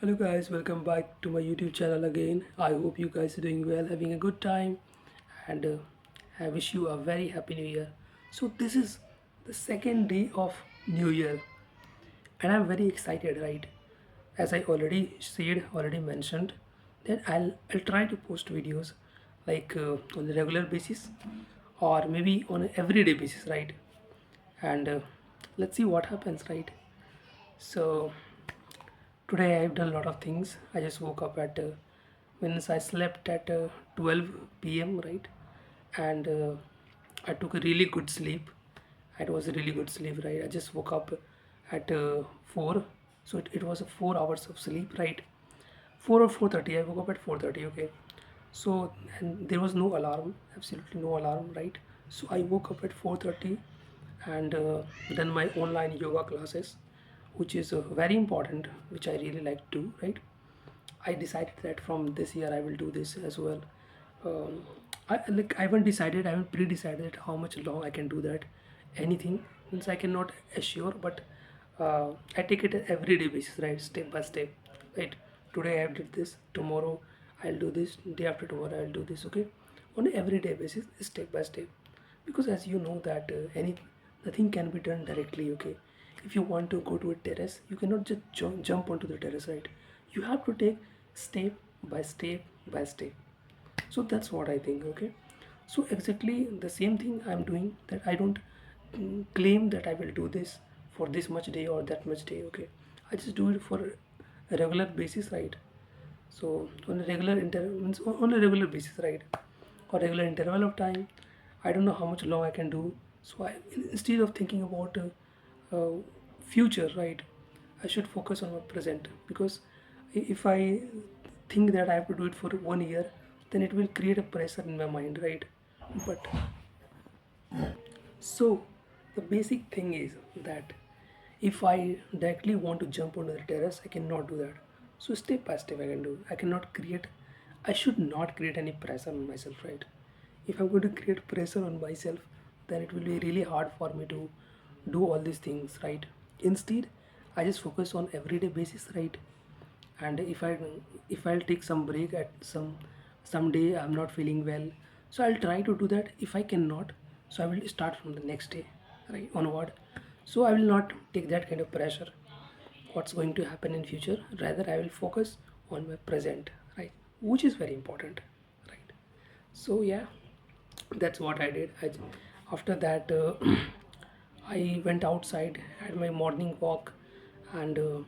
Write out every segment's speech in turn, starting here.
Hello guys, welcome back to my YouTube channel again. I hope you guys are doing well, having a good time, and I wish you a very happy new year. So this is the second day of New Year, and I'm very excited, right? As I already mentioned, that I'll try to post videos like on a regular basis, or maybe on an everyday basis, right? And let's see what happens, right? So today I've done a lot of things. I just woke up at means I slept at 12 p.m. right, and I took a really good sleep. It was a really good sleep, right? I just woke up at 4, so it was 4 hours of sleep, right? 4 or 4:30. I woke up at 4:30. Okay, so and there was no alarm, absolutely no alarm, right? So I woke up at 4:30 and done my online yoga classes, which is very important, which I really like to do, right? I decided that from this year I will do this as well. um, I haven't decided, I haven't pre-decided how much long I can do that. Anything means I cannot assure, but I take it every day basis, right? Step by step, right? Today I did this, tomorrow I'll do this, day after tomorrow I'll do this. Okay, on an everyday basis, step by step, because as you know that any nothing can be done directly. Okay, if you want to go to a terrace, you cannot just jump onto the terrace, right? You have to take step by step by step. So that's what I think. Okay, so exactly the same thing I'm doing, that I don't claim that I will do this for this much day or that much day. Okay, I just do it for a regular basis, right? So on a on a regular basis, right, or regular interval of time, I don't know how much long I can do. So instead of thinking about uh, future, right, I should focus on my present, because if I think that I have to do it for 1 year, then it will create a pressure in my mind, right? But so the basic thing is that if I directly want to jump onto the terrace, I cannot do that. So step by step I can do. I should not create any pressure on myself, right? If I'm going to create pressure on myself, then it will be really hard for me to do all these things, right? Instead, I just focus on everyday basis, right? And if I'll take some break at someday I'm not feeling well, so I'll try to do that. If I cannot, so I will start from the next day, right, onward. So I will not take that kind of pressure what's going to happen in future. Rather, I will focus on my present, right, which is very important, right? So yeah, that's what I did. After that I went outside, had my morning walk, and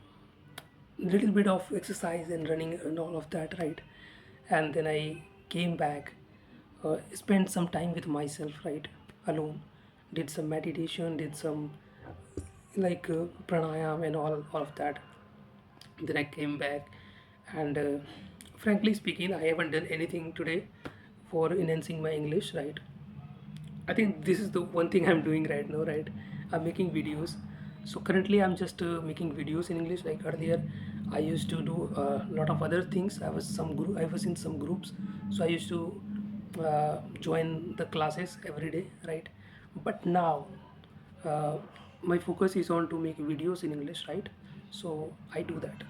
little bit of exercise and running and all of that, right? And then I came back, spent some time with myself, right, alone, did some meditation, did some like pranayam and all of that. Then I came back, and frankly speaking, I haven't done anything today for enhancing my English, right? I think this is the one thing I'm doing right now, right? I'm making videos. So currently, I'm just making videos in English. Like earlier, I used to do a lot of other things. I was in some groups, so I used to join the classes every day, right? But now, uh, my focus is on to make videos in English, right? So I do that.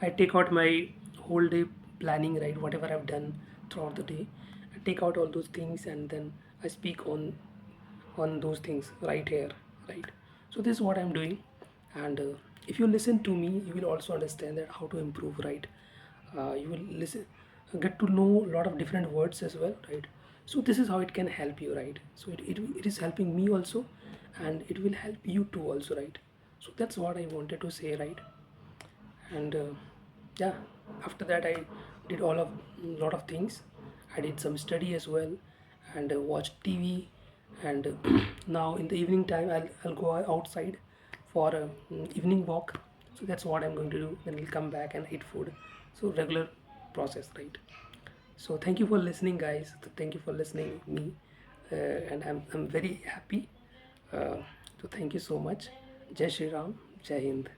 I take out my whole day planning, right? Whatever I've done throughout the day, I take out all those things, and then I speak on those things right here, right? So this is what I'm doing, and if you listen to me, you will also understand that how to improve, right? You will listen, get to know a lot of different words as well, right? So this is how it can help you, right? So it is helping me also, and it will help you too also, right? So that's what I wanted to say, right? And yeah, after that I did all of lot of things. I did some study as well, and watched TV, and now in the evening time I'll go outside for a evening walk. So that's what I'm going to do. Then I'll come back and eat food. So regular process, right? So thank you for listening, guys. Thank you for listening me, and I'm very happy. uh, so thank you so much. Jai Shri Ram, Jai Hind.